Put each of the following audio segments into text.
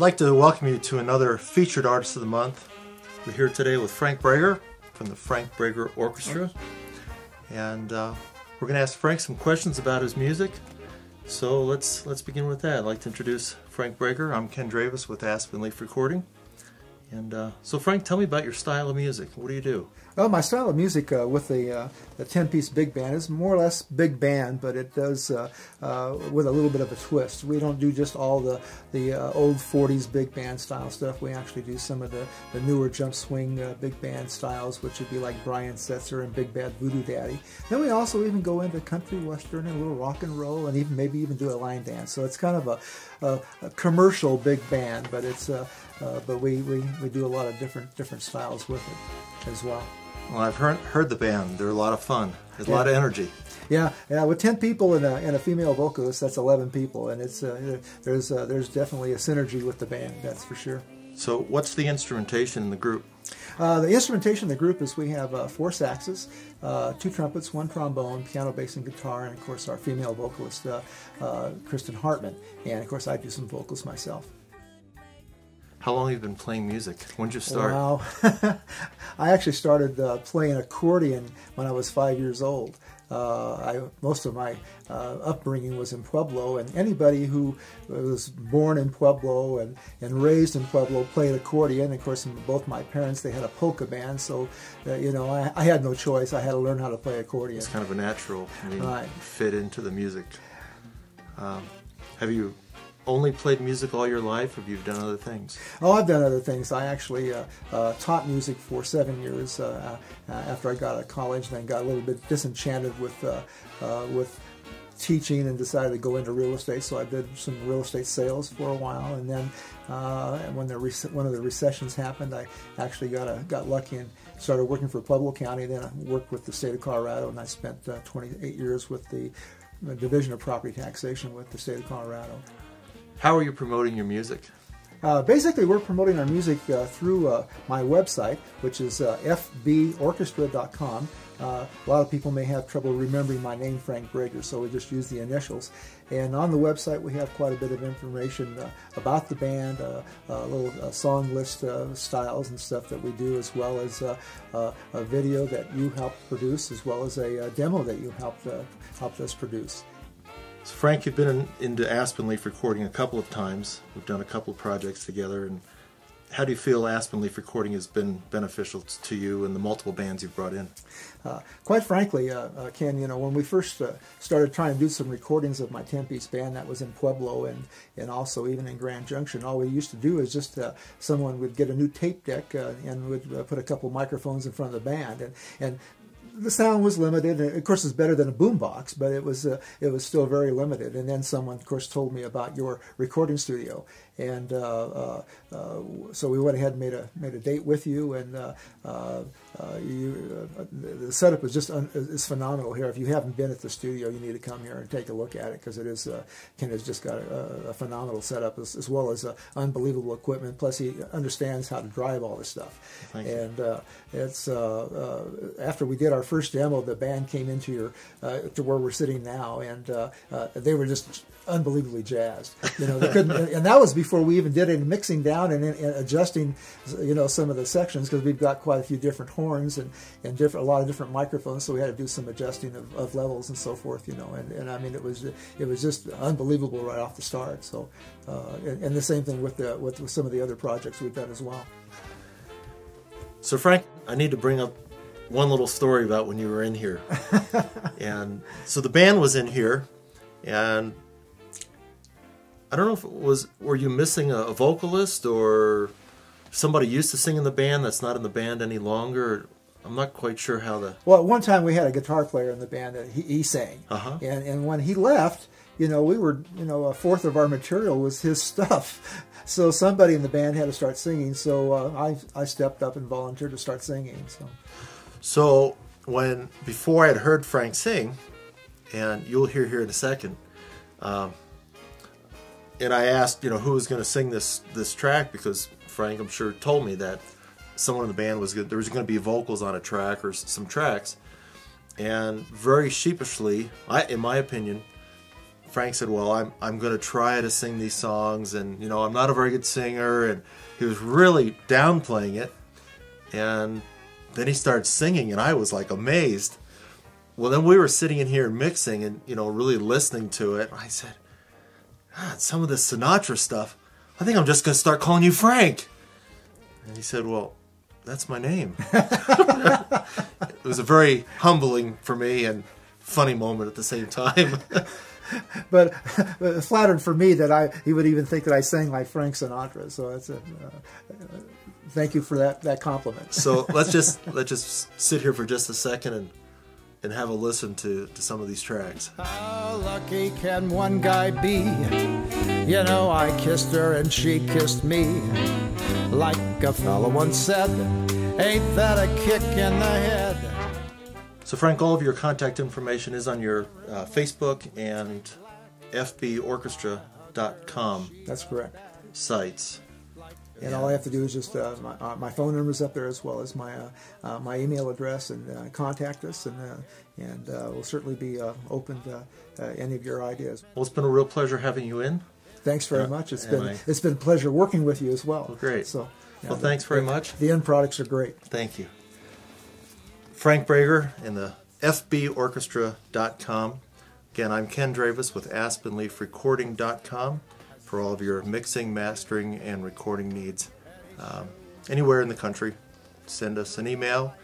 I'd like to welcome you to another Featured Artist of the Month. We're here today with Frank Bregar from the Frank Bregar Orchestra. And we're going to ask Frank some questions about his music. So let's begin with that. I'd like to introduce Frank Bregar. I'm Ken Dravis with Aspen Leaf Recording. And so Frank, tell me about your style of music. What do you do? Well, my style of music with the 10-piece big band is more or less big band, but it does with a little bit of a twist. We don't do just all the old 40s big band style stuff. We actually do some of the newer jump swing big band styles, which would be like Brian Setzer and Big Bad Voodoo Daddy. Then we also even go into country western and a little rock and roll, and even maybe even do a line dance. So it's kind of a commercial big band, but it's but we do a lot of different styles with it as well. Well, I've heard the band. They're a lot of fun. There's a lot of energy. Yeah. With 10 people and a female vocalist, that's 11 people, and it's there's definitely a synergy with the band. That's for sure. So, what's the instrumentation in the group? The instrumentation in the group is we have 4 saxes, 2 trumpets, 1 trombone, piano, bass, and guitar, and of course our female vocalist, Kristen Hartman, and of course I do some vocals myself. How long have you been playing music? When did you start? Wow. I actually started playing accordion when I was 5 years old. Most of my upbringing was in Pueblo, and anybody who was born in Pueblo and raised in Pueblo played accordion. Of course, both my parents, they had a polka band, so you know, I had no choice. I had to learn how to play accordion. It's kind of a natural, right. Fit into the music. Have you only played music all your life, or have you done other things? Oh, I've done other things. I actually taught music for 7 years after I got out of college, then got a little bit disenchanted with teaching and decided to go into real estate. So I did some real estate sales for a while, and then when one of the recessions happened, I actually got lucky and started working for Pueblo County. Then I worked with the state of Colorado, and I spent 28 years with the Division of Property Taxation with the state of Colorado. How are you promoting your music? Basically, we're promoting our music through my website, which is fborchestra.com. A lot of people may have trouble remembering my name, Frank Bregar, so we just use the initials. And on the website, we have quite a bit of information about the band, a little song list styles and stuff that we do, as well as a video that you helped produce, as well as a demo that you helped us produce. So Frank, you've been into Aspen Leaf Recording a couple of times. We've done a couple of projects together. And how do you feel Aspen Leaf Recording has been beneficial to you and the multiple bands you've brought in? Quite frankly, Ken, you know, when we first started trying to do some recordings of my 10-piece band that was in Pueblo and also even in Grand Junction, all we used to do is just someone would get a new tape deck and would put a couple microphones in front of the band. And the sound was limited, and of course it's better than a boombox, but it was still very limited. And then someone, of course, told me about your recording studio, and so we went ahead and made a date with you, and the setup is just is phenomenal here. If you haven't been at the studio, you need to come here and take a look at it, because it is Ken has just got a phenomenal setup, as well as unbelievable equipment. Plus, he understands how to drive all this stuff. Thank you. And it's after we did our first demo, the band came into your to where we're sitting now, and they were just unbelievably jazzed. You know, they couldn't, and that was before we even did any mixing down and adjusting, you know, some of the sections, because we've got quite a few different horns and a lot of different microphones, so we had to do some adjusting of levels and so forth. You know, and I mean, it was just unbelievable right off the start. So, and the same thing with some of the other projects we've done as well. So Frank, I need to bring up one little story about when you were in here. And so the band was in here, and I don't know if it was, were you missing a vocalist, or somebody used to sing in the band that's not in the band any longer? I'm not quite sure how the... Well, at one time we had a guitar player in the band that he sang. And when he left, you know, we were, you know, a fourth of our material was his stuff. So somebody in the band had to start singing, so I stepped up and volunteered to start singing. So before I had heard Frank sing, and you'll hear here in a second, and I asked, you know, who was going to sing this track, because Frank, I'm sure, told me that someone in the band was there was going to be vocals on a track or some tracks, and very sheepishly, in my opinion, Frank said, well, I'm going to try to sing these songs, and, you know, I'm not a very good singer, and he was really downplaying it. And then he started singing, and I was like amazed. Well, then we were sitting in here mixing and, you know, really listening to it. I said, God, some of this Sinatra stuff, I think I'm just going to start calling you Frank. And he said, well, that's my name. It was a very humbling for me and funny moment at the same time. But flattered for me that he would even think that I sang like Frank Sinatra. So that's thank you for that compliment. So let's just sit here for just a second and have a listen to some of these tracks. How lucky can one guy be? You know, I kissed her and she kissed me. Like a fella once said, ain't that a kick in the head? So Frank, all of your contact information is on your Facebook and fborchestra.com. That's correct. Sites. And all I have to do is just my phone number's up there, as well as my email address, and contact us, and we'll certainly be open to any of your ideas. Well, it's been a real pleasure having you in. Thanks very much. It's been a pleasure working with you as well. Well, great. So, well, thanks very much. The end products are great. Thank you. Frank Bregar and the fborchestra.com. Again, I'm Ken Dravis with Aspen Leaf Recording.com for all of your mixing, mastering, and recording needs. Anywhere in the country, send us an email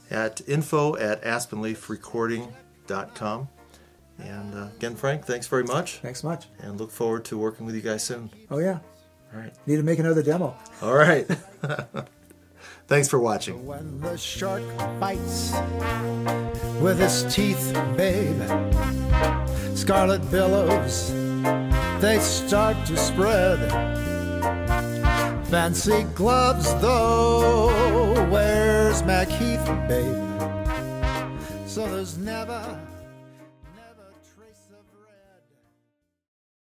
at info@aspenleafrecording.com. And again, Frank, thanks very much. Thanks much. And look forward to working with you guys soon. Oh, yeah. All right. Need to make another demo. All right. Thanks for watching. When the shark bites with his teeth, babe, scarlet billows, they start to spread. Fancy gloves, though, where's Macheath, babe? So there's never